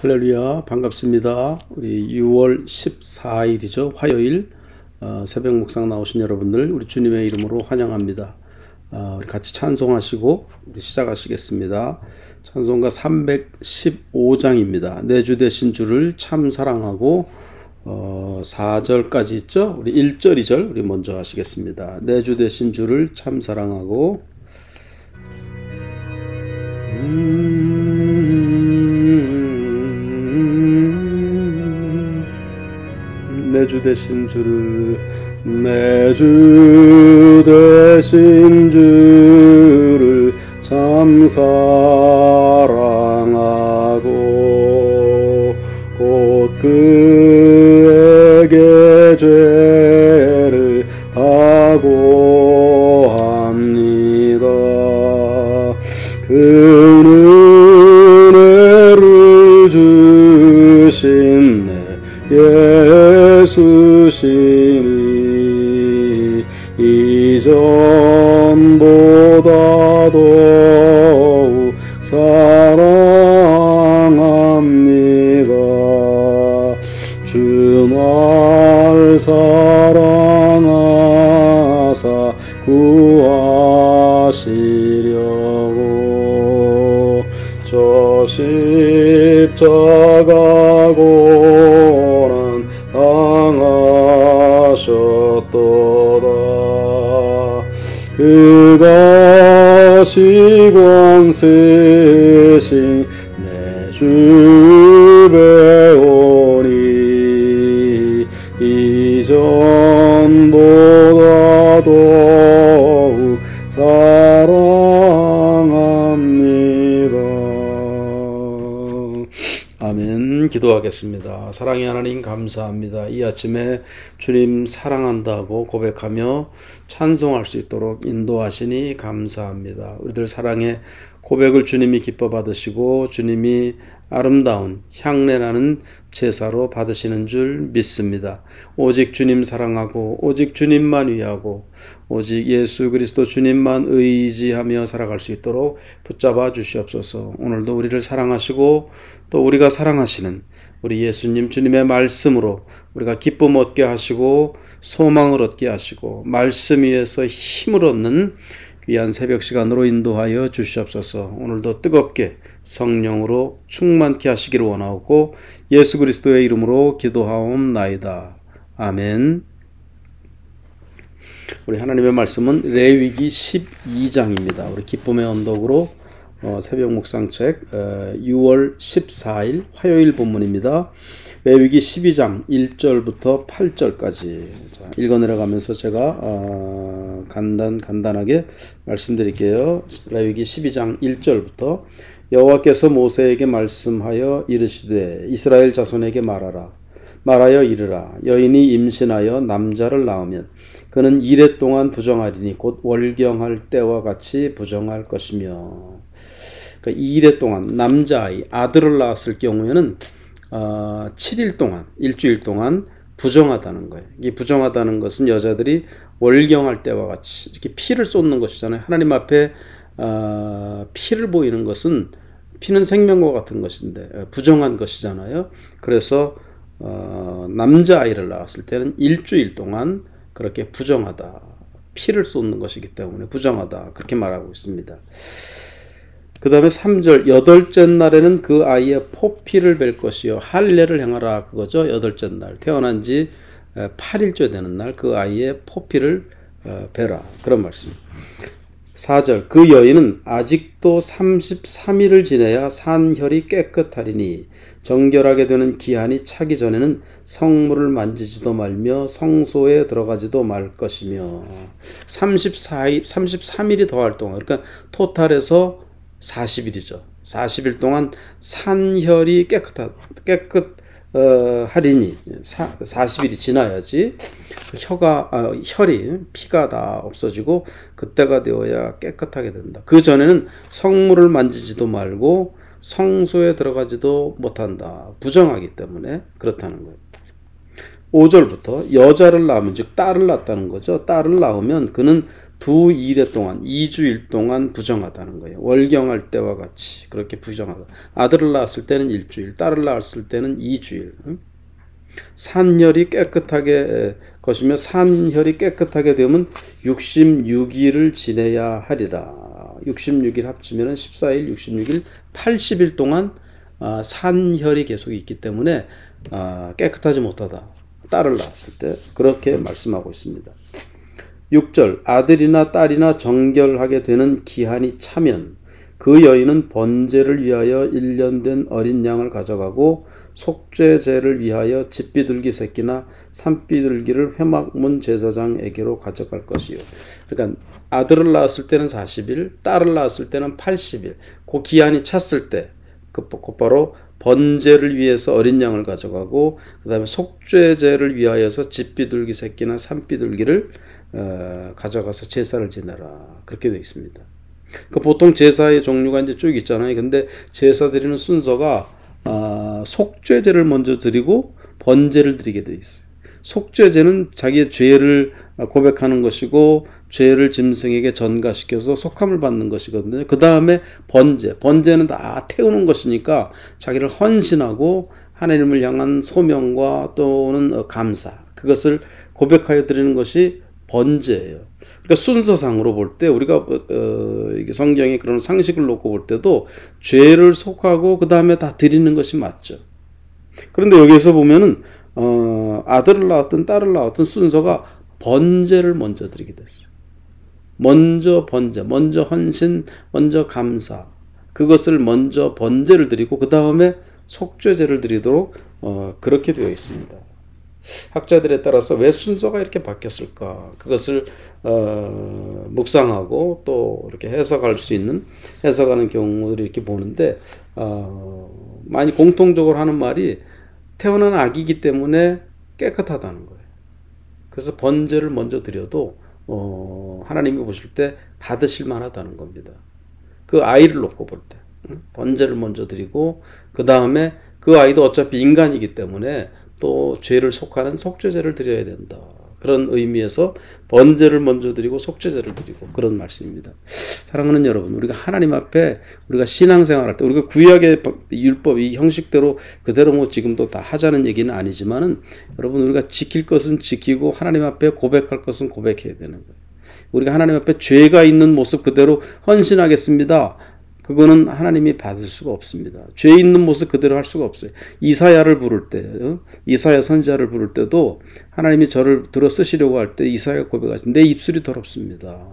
할렐루야, 반갑습니다. 우리 6월 14일이죠. 화요일 새벽 묵상 나오신 여러분들 우리 주님의 이름으로 환영합니다. 우리 같이 찬송하시고 우리 시작하시겠습니다. 찬송가 315장입니다. 내 주 되신 주를 참 사랑하고 4절까지 있죠. 우리 1절, 2절 우리 먼저 하시겠습니다. 내 주 되신 주를 참 사랑하고 내 주 되신 주를 내 주 되신 주를 참 사랑하고 곧 그에게 죄를 다고 합니다. 그 은혜를 주신 내 예수시니 이전보다 더욱 사랑합니다. 주 날 사랑하사 구하시려고 저 십자가 고난 당하셨도다. 그것이 권세신 내 주 배우니 이전보다 더욱 사랑합니다. 아멘. 기도하겠습니다. 사랑의 하나님 감사합니다. 이 아침에 주님 사랑한다고 고백하며 찬송할 수 있도록 인도하시니 감사합니다. 우리들 사랑의 고백을 주님이 기뻐 받으시고 주님이 아름다운 향내나는 제사로 받으시는 줄 믿습니다. 오직 주님 사랑하고 오직 주님만 위하고 오직 예수 그리스도 주님만 의지하며 살아갈 수 있도록 붙잡아 주시옵소서. 오늘도 우리를 사랑하시고 또 우리가 사랑하시는 우리 예수님 주님의 말씀으로 우리가 기쁨 얻게 하시고 소망을 얻게 하시고 말씀 위에서 힘을 얻는 귀한 새벽 시간으로 인도하여 주시옵소서. 오늘도 뜨겁게 성령으로 충만케 하시기를 원하고 예수 그리스도의 이름으로 기도하옵나이다. 아멘. 우리 하나님의 말씀은 레위기 12장입니다. 우리 기쁨의 언덕으로 새벽 묵상책 6월 14일 화요일 본문입니다. 레위기 12장 1절부터 8절까지 읽어 내려가면서 제가 간단하게 말씀드릴게요. 레위기 12장 1절부터 여호와께서 모세에게 말씀하여 이르시되 이스라엘 자손에게 말하여 이르라. 여인이 임신하여 남자를 낳으면 그는 이레 동안 부정하리니 곧 월경할 때와 같이 부정할 것이며. 그러니까 이레 동안 남자아이 아들을 낳았을 경우에는 7일 동안 일주일 동안 부정하다는 거예요. 이 부정하다는 것은 여자들이 월경할 때와 같이 이렇게 피를 쏟는 것이잖아요. 하나님 앞에 피를 보이는 것은 피는 생명과 같은 것인데 부정한 것이잖아요. 그래서 남자아이를 낳았을 때는 일주일 동안 그렇게 부정하다, 피를 쏟는 것이기 때문에 부정하다 그렇게 말하고 있습니다. 그 다음에 3절 여덟째 날에는 그 아이의 포피를 벨 것이요 할례를 행하라 그거죠. 여덟째 날 태어난 지 8일째 되는 날 그 아이의 포피를 베라 그런 말씀. 4절 그 여인은 아직도 33일을 지내야 산혈이 깨끗하리니 정결하게 되는 기한이 차기 전에는 성물을 만지지도 말며 성소에 들어가지도 말 것이며. 33일이 더할 동안 그러니까 토탈에서 40일이죠. 40일 동안 산혈이 하리니 40일이 지나야지 혈이 피가 다 없어지고 그때가 되어야 깨끗하게 된다. 그 전에는 성물을 만지지도 말고 성소에 들어가지도 못한다. 부정하기 때문에 그렇다는 거예요. 5절부터 여자를 낳으면 즉 딸을 낳았다는 거죠. 딸을 낳으면 그는 두 일에 동안 2주일 동안 부정하다는 거예요. 월경할 때와 같이 그렇게 부정하다. 아들을 낳았을 때는 1주일, 딸을 낳았을 때는 2주일. 산혈이 깨끗하게 것이며 산혈이 깨끗하게 되면 66일을 지내야 하리라. 66일 합치면 14일, 66일, 80일 동안 산혈이 계속 있기 때문에 깨끗하지 못하다. 딸을 낳았을 때 그렇게 말씀하고 있습니다. 6절 아들이나 딸이나 정결하게 되는 기한이 차면 그 여인은 번제를 위하여 1년 된 어린 양을 가져가고 속죄제를 위하여 집비둘기 새끼나 산비둘기를 회막문 제사장에게로 가져갈 것이요. 그러니까 아들을 낳았을 때는 40일, 딸을 낳았을 때는 80일. 그 기한이 찼을 때 곧바로 번제를 위해서 어린 양을 가져가고 그 다음에 속죄제를 위하여서 집비둘기 새끼나 산비둘기를 가져가서 제사를 지내라. 그렇게 되어 있습니다. 그 보통 제사의 종류가 이제 쭉 있잖아요. 근데 제사 드리는 순서가 속죄제를 먼저 드리고 번제를 드리게 되어 있어요. 속죄제는 자기의 죄를 고백하는 것이고 죄를 짐승에게 전가시켜서 속함을 받는 것이거든요. 그 다음에 번제는 다 태우는 것이니까 자기를 헌신하고 하나님을 향한 소명과 또는 감사, 그것을 고백하여 드리는 것이 번제예요. 그러니까 순서상으로 볼 때 우리가 이게 성경에 그런 상식을 놓고 볼 때도 죄를 속하고 그 다음에 다 드리는 것이 맞죠. 그런데 여기서 보면은 아들을 낳았든 딸을 낳았든 순서가 번제를 먼저 드리게 됐어요. 먼저 번제, 먼저 헌신, 먼저 감사, 그것을 먼저 번제를 드리고 그 다음에 속죄제를 드리도록 그렇게 되어 있습니다. 학자들에 따라서 왜 순서가 이렇게 바뀌었을까? 그것을 묵상하고 또 이렇게 해석하는 경우들을 이렇게 보는데 많이 공통적으로 하는 말이 태어난 아기이기 때문에 깨끗하다는 거예요. 그래서 번제를 먼저 드려도 하나님이 보실 때 받으실 만하다는 겁니다. 그 아이를 놓고 볼 때 번제를 먼저 드리고 그 다음에 그 아이도 어차피 인간이기 때문에 또 죄를 속하는 속죄제를 드려야 된다. 그런 의미에서 번제를 먼저 드리고 속죄제를 드리고 그런 말씀입니다. 사랑하는 여러분, 우리가 하나님 앞에 우리가 신앙생활할 때 우리가 구약의 율법 이 형식대로 그대로 뭐 지금도 다 하자는 얘기는 아니지만은 여러분 우리가 지킬 것은 지키고 하나님 앞에 고백할 것은 고백해야 되는 거예요. 우리가 하나님 앞에 죄가 있는 모습 그대로 헌신하겠습니다. 그거는 하나님이 받을 수가 없습니다. 죄 있는 모습 그대로 할 수가 없어요. 이사야를 부를 때, 이사야 선지자를 부를 때도 하나님이 저를 들어 쓰시려고 할 때 이사야가 고백하신 내 입술이 더럽습니다.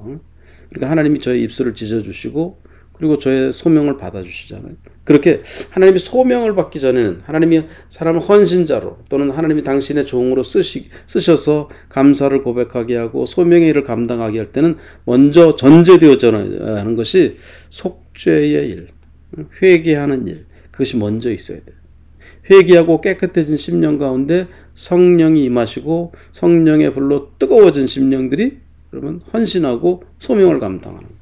그러니까 하나님이 저의 입술을 찢어주시고 그리고 저의 소명을 받아주시잖아요. 그렇게 하나님이 소명을 받기 전에는 하나님이 사람을 헌신자로 또는 하나님이 당신의 종으로 쓰셔서 감사를 고백하게 하고 소명의 일을 감당하게 할 때는 먼저 전제되어져야 하는 것이 속죄의 일, 회개하는 일, 그것이 먼저 있어야 돼요. 회개하고 깨끗해진 심령 가운데 성령이 임하시고 성령의 불로 뜨거워진 심령들이 그러면 헌신하고 소명을 감당하는 거예요.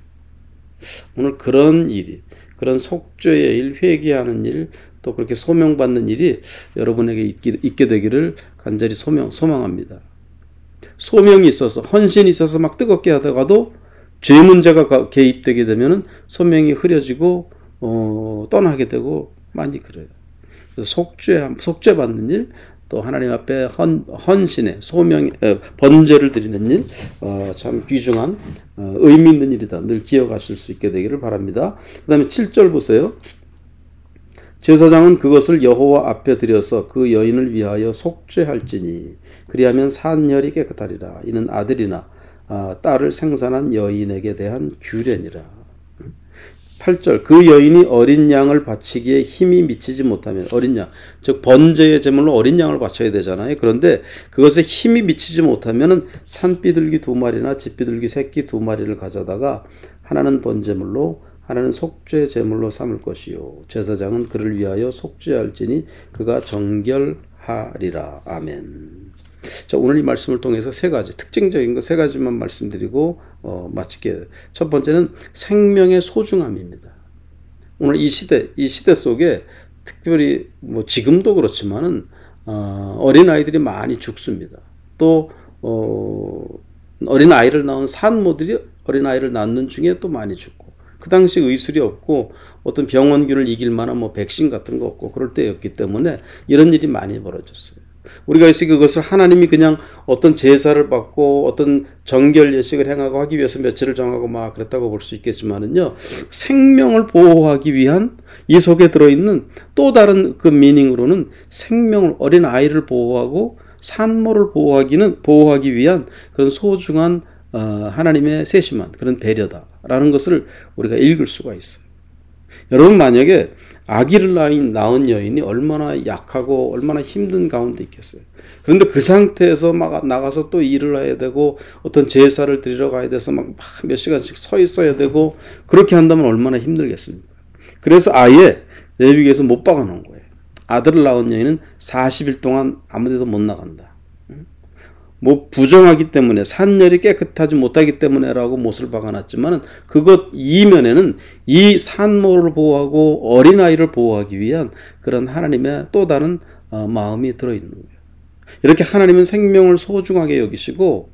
오늘 그런 일이, 그런 속죄의 일, 회개하는 일, 또 그렇게 소명받는 일이 여러분에게 있게 되기를 간절히 소망합니다. 소명이 있어서, 헌신이 있어서 막 뜨겁게 하다가도 죄 문제가 개입되게 되면은 소명이 흐려지고, 떠나게 되고, 많이 그래요. 그래서 속죄 받는 일, 또 하나님 앞에 헌신의 번제를 드리는 일, 참 귀중한 의미 있는 일이다. 늘 기억하실 수 있게 되기를 바랍니다. 그 다음에 7절 보세요. 제사장은 그것을 여호와 앞에 드려서 그 여인을 위하여 속죄할지니 그리하면 산혈이 깨끗하리라. 이는 아들이나 딸을 생산한 여인에게 대한 규례니라. 8절 그 여인이 어린 양을 바치기에 힘이 미치지 못하면 어린 양, 즉 번제의 제물로 어린 양을 바쳐야 되잖아요. 그런데 그것에 힘이 미치지 못하면 산비둘기 2마리나 집비둘기 새끼 2마리를 가져다가 하나는 번제물로 하나는 속죄 제물로 삼을 것이요 제사장은 그를 위하여 속죄할지니 그가 정결하리라. 아멘. 자, 오늘 이 말씀을 통해서 세 가지 특징적인 거 세 가지만 말씀드리고 마칠게요. 첫 번째는 생명의 소중함입니다. 오늘 이 시대 속에 특별히 뭐 지금도 그렇지만은 어린 아이들이 많이 죽습니다. 또 어린 아이를 낳은 산모들이 어린아이를 낳는 중에 또 많이 죽고, 그 당시 의술이 없고 어떤 병원균을 이길 만한 뭐 백신 같은 거 없고 그럴 때였기 때문에 이런 일이 많이 벌어졌어요. 우리가 역시 그것을 하나님이 그냥 어떤 제사를 받고 어떤 정결 예식을 행하고 하기 위해서 며칠을 정하고 막 그랬다고 볼 수 있겠지만은요, 생명을 보호하기 위한 이 속에 들어있는 또 다른 그 미닝으로는 생명을, 어린 아이를 보호하고 산모를 보호하기 위한 그런 소중한 하나님의 세심한 그런 배려다라는 것을 우리가 읽을 수가 있어요. 여러분, 만약에 아기를 낳은 여인이 얼마나 약하고 얼마나 힘든 가운데 있겠어요. 그런데 그 상태에서 막 나가서 또 일을 해야 되고 어떤 제사를 드리러 가야 돼서 막 몇 시간씩 서 있어야 되고 그렇게 한다면 얼마나 힘들겠습니까? 그래서 아예 레위기에서 못 박아 놓은 거예요. 아들을 낳은 여인은 40일 동안 아무 데도 못 나간다. 뭐 부정하기 때문에, 산열이 깨끗하지 못하기 때문에라고 못을 박아놨지만 그것 이면에는 이 산모를 보호하고 어린아이를 보호하기 위한 그런 하나님의 또 다른 마음이 들어있는 거예요. 이렇게 하나님은 생명을 소중하게 여기시고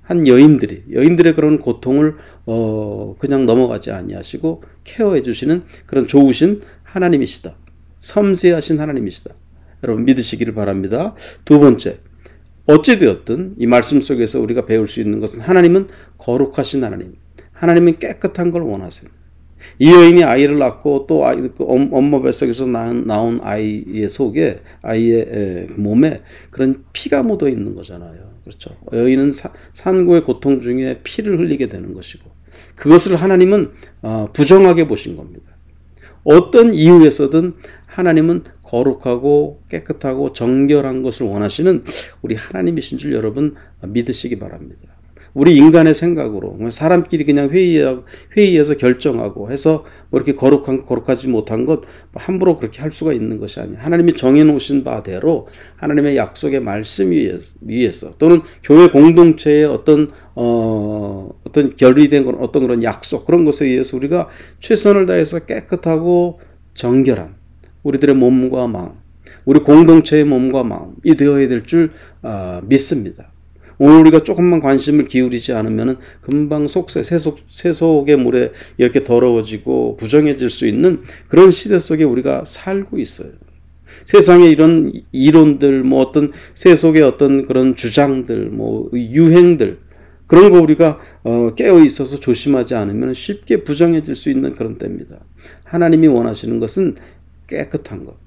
한 여인들의 그런 고통을 그냥 넘어가지 아니하시고 케어해 주시는 그런 좋으신 하나님이시다. 섬세하신 하나님이시다. 여러분 믿으시기를 바랍니다. 두 번째, 어찌되었든 이 말씀 속에서 우리가 배울 수 있는 것은 하나님은 거룩하신 하나님, 하나님은 깨끗한 걸 원하세요. 이 여인이 아이를 낳고 또 엄마 뱃속에서 나온 아이의 속에, 아이의 몸에 그런 피가 묻어 있는 거잖아요. 그렇죠. 여인은 산고의 고통 중에 피를 흘리게 되는 것이고, 그것을 하나님은 부정하게 보신 겁니다. 어떤 이유에서든 하나님은 거룩하고 깨끗하고 정결한 것을 원하시는 우리 하나님이신 줄 여러분 믿으시기 바랍니다. 우리 인간의 생각으로 사람끼리 그냥 회의해서 결정하고 해서 뭐 이렇게 거룩한 것, 거룩하지 못한 것 함부로 그렇게 할 수가 있는 것이 아니에요. 하나님이 정해놓으신 바대로 하나님의 약속의 말씀 위에서 또는 교회 공동체의 어떤 결의된 어떤 그런 약속, 그런 것에 의해서 우리가 최선을 다해서 깨끗하고 정결한 우리들의 몸과 마음, 우리 공동체의 몸과 마음이 되어야 될 줄 믿습니다. 오늘 우리가 조금만 관심을 기울이지 않으면 금방 세속의 물에 이렇게 더러워지고 부정해질 수 있는 그런 시대 속에 우리가 살고 있어요. 세상에 이런 이론들, 뭐 어떤 세속의 어떤 그런 주장들, 뭐 유행들, 그런 거 우리가 깨어 있어서 조심하지 않으면 쉽게 부정해질 수 있는 그런 때입니다. 하나님이 원하시는 것은 깨끗한 것,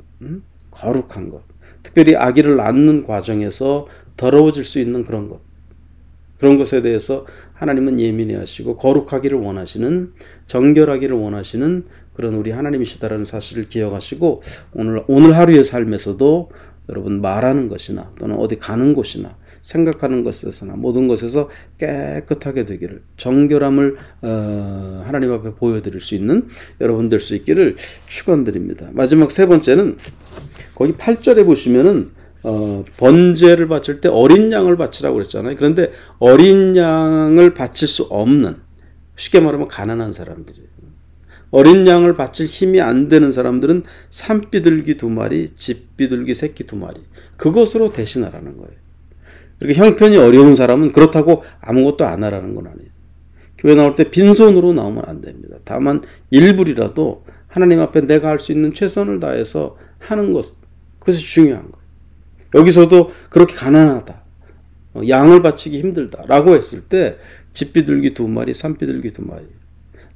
거룩한 것, 특별히 아기를 낳는 과정에서 더러워질 수 있는 그런 것, 그런 것에 대해서 하나님은 예민해 하시고 거룩하기를 원하시는, 정결하기를 원하시는 그런 우리 하나님이시다라는 사실을 기억하시고 오늘 하루의 삶에서도 여러분 말하는 것이나 또는 어디 가는 곳이나 생각하는 것에서나 모든 것에서 깨끗하게 되기를, 정결함을 하나님 앞에 보여드릴 수 있는 여러분 될 수 있기를 축원드립니다. 마지막 세 번째는 거기 8절에 보시면은 번제를 바칠 때 어린 양을 바치라고 그랬잖아요. 그런데 어린 양을 바칠 수 없는, 쉽게 말하면 가난한 사람들이에요. 어린 양을 바칠 힘이 안 되는 사람들은 산비둘기 2마리, 집비둘기 새끼 2마리, 그것으로 대신하라는 거예요. 이렇게 형편이 어려운 사람은 그렇다고 아무것도 안 하라는 건 아니에요. 교회 나올 때 빈손으로 나오면 안 됩니다. 다만 일부리라도 하나님 앞에 내가 할 수 있는 최선을 다해서 하는 것, 그것이 중요한 거예요. 여기서도 그렇게 가난하다, 양을 바치기 힘들다라고 했을 때 집비둘기 2마리, 산비둘기 2마리,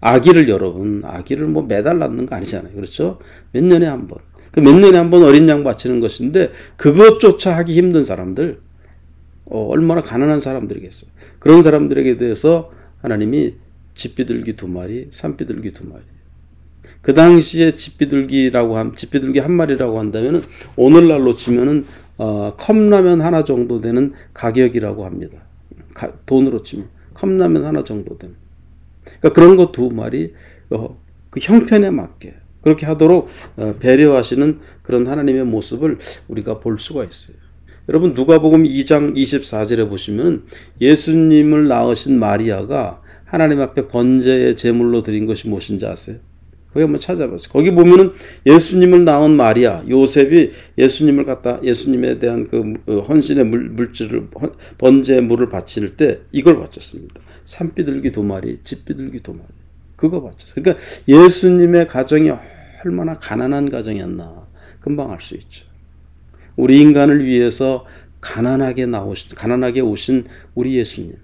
아기를 뭐 매달 낳는 거 아니잖아요. 그렇죠? 몇 년에 한 번. 그 몇 년에 한 번 어린 양 바치는 것인데 그것조차 하기 힘든 사람들, 얼마나 가난한 사람들이겠어요. 그런 사람들에게 대해서 하나님이 집비둘기 2마리, 산비둘기 2마리. 그 당시에 집비둘기 한 마리라고 한다면은 오늘날로 치면은 컵라면 하나 정도 되는 가격이라고 합니다. 돈으로 치면 컵라면 하나 정도 되는. 그러니까 그런 거 2마리 그 형편에 맞게 그렇게 하도록 배려하시는 그런 하나님의 모습을 우리가 볼 수가 있어요. 여러분 누가복음 2장 24절에 보시면 예수님을 낳으신 마리아가 하나님 앞에 번제의 제물로 드린 것이 무엇인지 아세요? 거기 한번 찾아보세요. 거기 보면은 예수님을 낳은 마리아, 요셉이 예수님에 대한 그 헌신의 물질을, 번제의 물을 바칠 때 이걸 바쳤습니다. 산비둘기 2마리, 집비둘기 2마리. 그거 바쳤어요. 그러니까 예수님의 가정이 얼마나 가난한 가정이었나 금방 알 수 있죠. 우리 인간을 위해서 가난하게 오신 우리 예수님.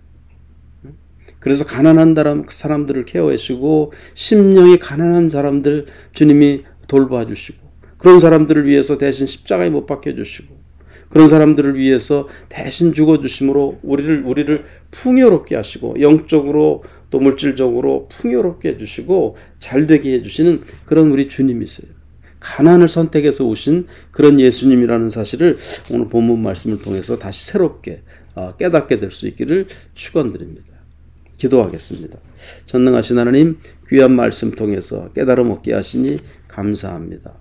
그래서 가난한 사람들을 케어해주시고 심령이 가난한 사람들 주님이 돌봐주시고 그런 사람들을 위해서 대신 십자가에 못 박혀주시고 그런 사람들을 위해서 대신 죽어주심으로 우리를 풍요롭게 하시고 영적으로 또 물질적으로 풍요롭게 해주시고 잘되게 해주시는 그런 우리 주님이세요. 가난을 선택해서 오신 그런 예수님이라는 사실을 오늘 본문 말씀을 통해서 다시 새롭게 깨닫게 될 수 있기를 축원드립니다. 기도하겠습니다. 전능하신 하나님, 귀한 말씀 통해서 깨달음 얻게 하시니 감사합니다.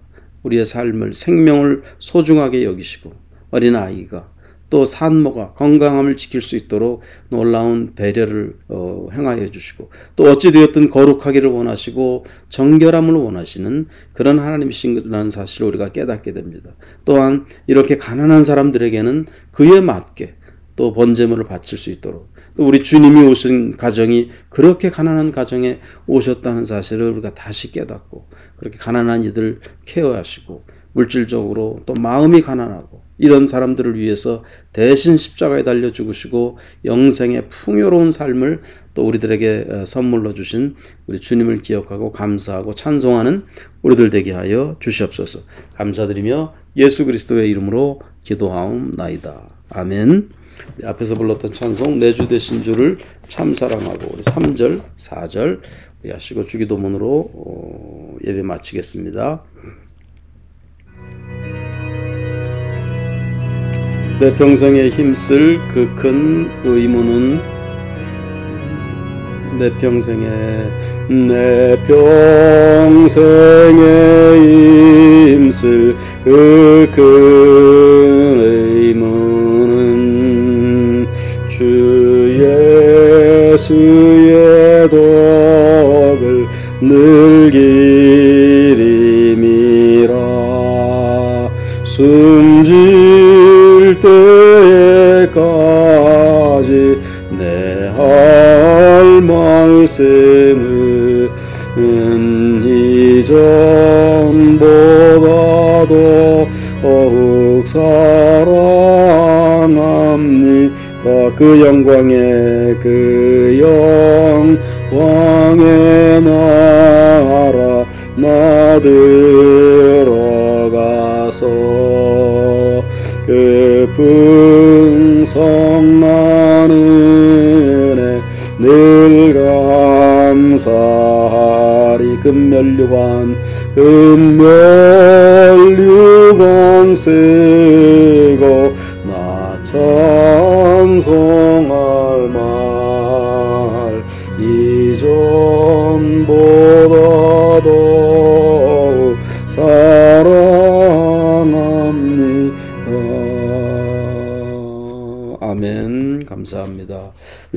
우리의 삶을, 생명을 소중하게 여기시고 어린아이가 또 산모가 건강함을 지킬 수 있도록 놀라운 배려를 행하여 주시고 또 어찌되었든 거룩하기를 원하시고 정결함을 원하시는 그런 하나님이신라는 사실을 우리가 깨닫게 됩니다. 또한 이렇게 가난한 사람들에게는 그에 맞게 또 번제물을 바칠 수 있도록 또 우리 주님이 오신 가정이 그렇게 가난한 가정에 오셨다는 사실을 우리가 다시 깨닫고 그렇게 가난한 이들 케어하시고 물질적으로 또 마음이 가난하고 이런 사람들을 위해서 대신 십자가에 달려 죽으시고 영생의 풍요로운 삶을 또 우리들에게 선물로 주신 우리 주님을 기억하고 감사하고 찬송하는 우리들 되게 하여 주시옵소서. 감사드리며 예수 그리스도의 이름으로 기도하옵나이다. 아멘. 우리 앞에서 불렀던 찬송 내 주 되신 주를 참 사랑하고 우리 3절 4절 우리 하시고 주기도문으로 예배 마치겠습니다. 내 평생에 힘쓸 그 큰 의무는 내 평생에 힘쓸 그 큰 의무는 주 예수의 덕을 늘 기림이라. 숨질 때까지 내 할 말씀은 이전보다도 더욱 사랑합니다. 그 영광의 나라 나 들어가서 그 풍성한 은혜 늘 감사하리. 금멸류관 쓰고 나 찬송할 말 이전보다도 사랑합니다. 아멘. 감사합니다.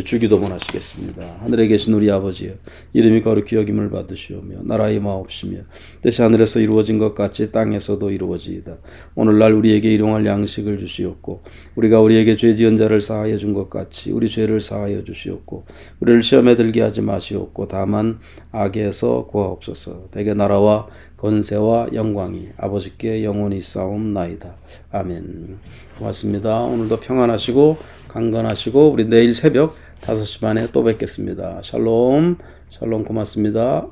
주기도문 하시겠습니다. 하늘에 계신 우리 아버지여, 이름이 거룩히 여김을 받으시오며 나라의 마옵시며 뜻이 하늘에서 이루어진 것 같이 땅에서도 이루어지이다. 오늘날 우리에게 일용할 양식을 주시옵고 우리가 우리에게 죄 지은 자를 사하여 준 것 같이 우리 죄를 사하여 주시옵고 우리를 시험에 들게 하지 마시옵고 다만 악에서 구하옵소서. 대개 나라와 권세와 영광이 아버지께 영원히 싸움나이다. 아멘. 고맙습니다. 오늘도 평안하시고 강건하시고 우리 내일 새벽 5시 반에 또 뵙겠습니다. 샬롬. 샬롬. 고맙습니다.